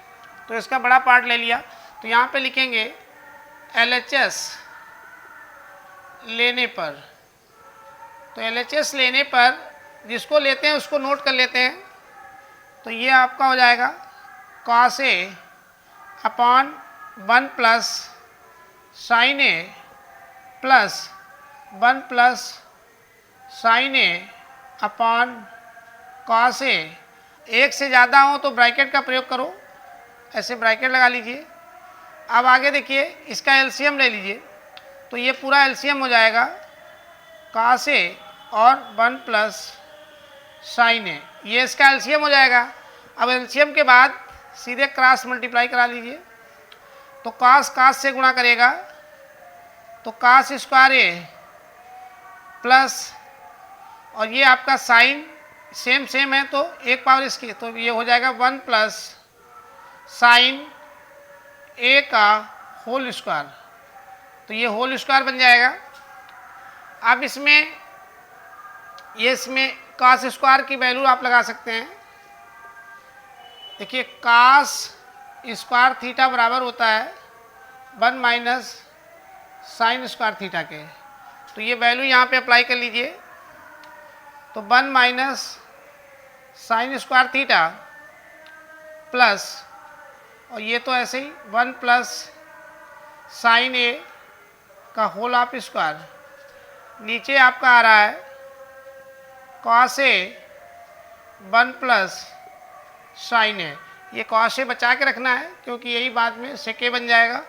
तो इसका बड़ा पार्ट ले लिया, तो यहाँ पे लिखेंगे LHS लेने पर। तो LHS लेने पर जिसको लेते हैं उसको नोट कर लेते हैं। तो ये आपका हो जाएगा cos a upon 1 plus sign A plus 1 plus sign A upon cos a। एक से ज़्यादा हो तो ब्रैकेट का प्रयोग करो, ऐसे ब्रैकेट लगा लीजिए। अब आगे देखिए, इसका एलसीएम ले लीजिए। तो ये पूरा एलसीएम हो जाएगा cos a और 1 प्लस साइन ए, ये इसका एलसीएम हो जाएगा। अब एलसीएम के बाद सीधे क्रॉस मल्टीप्लाई करा लीजिए। तो cos से गुणा करेगा तो cos स्क्वायर ए प्लस, और ये आपका साइन सेम है तो एक पावर इसकी, तो ये हो जाएगा 1 प्लस साइन ए का होल स्क्वायर। तो ये होल स्क्वायर बन जाएगा। अब इसमें cos स्क्वायर की वैल्यू आप लगा सकते हैं। देखिए cos स्क्वायर थीटा बराबर होता है 1 माइनस साइन स्क्वायर थीटा के। तो ये वैल्यू यहाँ पे अप्लाई कर लीजिए। तो 1 minus sign square theta plus, और ये तो ऐसे ही 1 प्लस साइन ए का होल ऑफ स्क्वायर, नीचे आपका आ रहा है cos a 1 प्लस साइन ए। ये cos a बचा के रखना है, क्योंकि यही बाद में sec a बन जाएगा।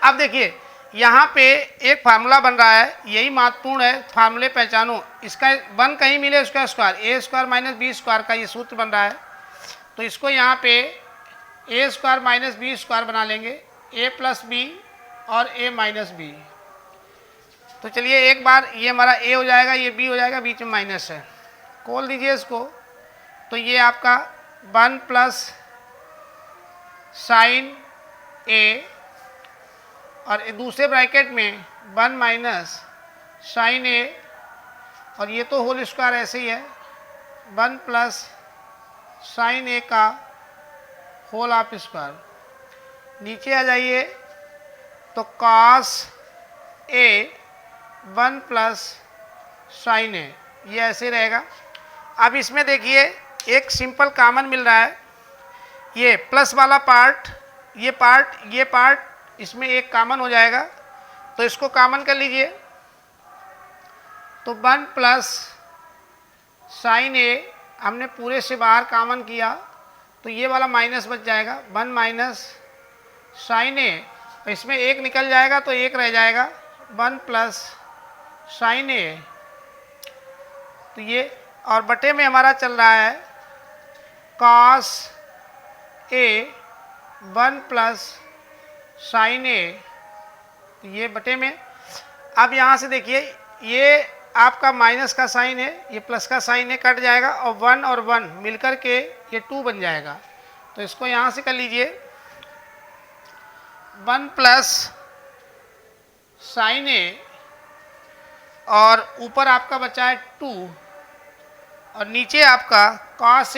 अब देखिए यहाँ पे एक फार्मूला बन रहा है, यही महत्वपूर्ण है, फार्मूले पहचानो। इसका 1 कहीं मिले उसका स्क्वायर, ए स्क्वायर माइनस बी स्क्वायर का ये सूत्र बन रहा है। तो इसको यहाँ पे ए स्क्वायर माइनस बी स्क्वायर बना लेंगे, ए प्लस बी और ए माइनस बी। तो चलिए एक बार ये हमारा ए हो जाएगा, ये बी हो जाएगा, बीच में माइनस है, खोल दीजिए इसको। तो ये आपका 1 प्लस साइन ए, और दूसरे ब्रैकेट में 1 माइनस साइन ए, और ये तो होल स्क्वायर ऐसे ही है 1 प्लस साइन ए का होल ऑफ स्क्वायर। नीचे आ जाइए तो cos a 1 प्लस साइन ए, ये ऐसे रहेगा। अब इसमें देखिए एक सिंपल कॉमन मिल रहा है, ये प्लस वाला पार्ट, ये पार्ट इसमें एक कॉमन हो जाएगा। तो इसको कॉमन कर लीजिए। तो 1 प्लस साइन ए हमने पूरे से बाहर कॉमन किया, तो ये वाला माइनस बच जाएगा 1 माइनस साइन ए, इसमें एक निकल जाएगा तो एक रह जाएगा 1 प्लस साइन ए। तो ये और बटे में हमारा चल रहा है cos a 1 प्लस साइन ए, ये बटे में। अब यहाँ से देखिए ये आपका माइनस का साइन है, ये प्लस का साइन है, कट जाएगा और 1 और 1 मिलकर के ये 2 बन जाएगा। तो इसको यहाँ से कर लीजिए 1 प्लस साइन ए, और ऊपर आपका बचा है 2, और नीचे आपका cos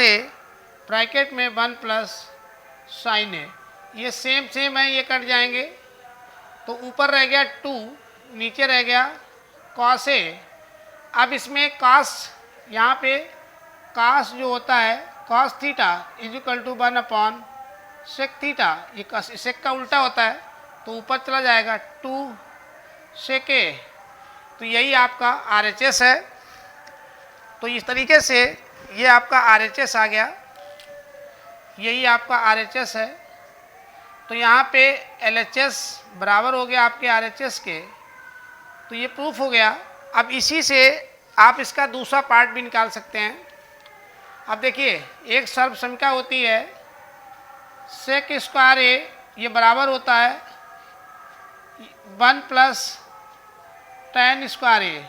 a ब्रैकेट में 1 प्लस साइन ए। ये सेम है, ये कट जाएंगे। तो ऊपर रह गया 2, नीचे रह गया cos a। अब इसमें cos, यहाँ पे cos जो होता है cos theta is equal to 1 upon sec theta, ये सेक का उल्टा होता है, तो ऊपर चला जाएगा 2 सेक a। तो यही आपका RHS है। तो इस तरीके से ये आपका RHS आ गया, यही आपका RHS है। तो यहाँ पे LHS बराबर हो गया आपके RHS के, तो ये प्रूफ हो गया। अब इसी से आप इसका दूसरा पार्ट भी निकाल सकते हैं। अब देखिए एक सर्वसंख्या होती है सेक स्क्वायर ए, ये बराबर होता है 1 प्लस tan स्क्वायर ए।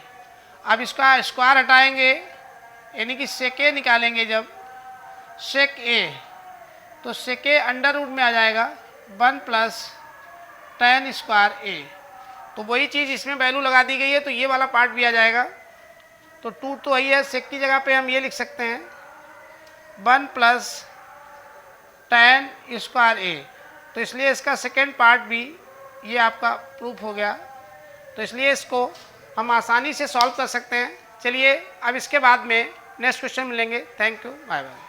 अब इसका स्क्वायर हटाएंगे यानी कि सेक ए निकालेंगे, जब सेक ए तो सेक ए अंडर रूट में आ जाएगा 1 प्लस tan स्क्वायर ए। तो वही चीज़ इसमें वैल्यू लगा दी गई है, तो ये वाला पार्ट भी आ जाएगा। तो 2 तो वही है, सेक की जगह पे हम ये लिख सकते हैं 1 प्लस tan स्क्वायर ए। तो इसलिए इसका सेकेंड पार्ट भी ये आपका प्रूफ हो गया। तो इसलिए इसको हम आसानी से सॉल्व कर सकते हैं। चलिए अब इसके बाद में नेक्स्ट क्वेश्चन मिलेंगे। Thank you, bye bye.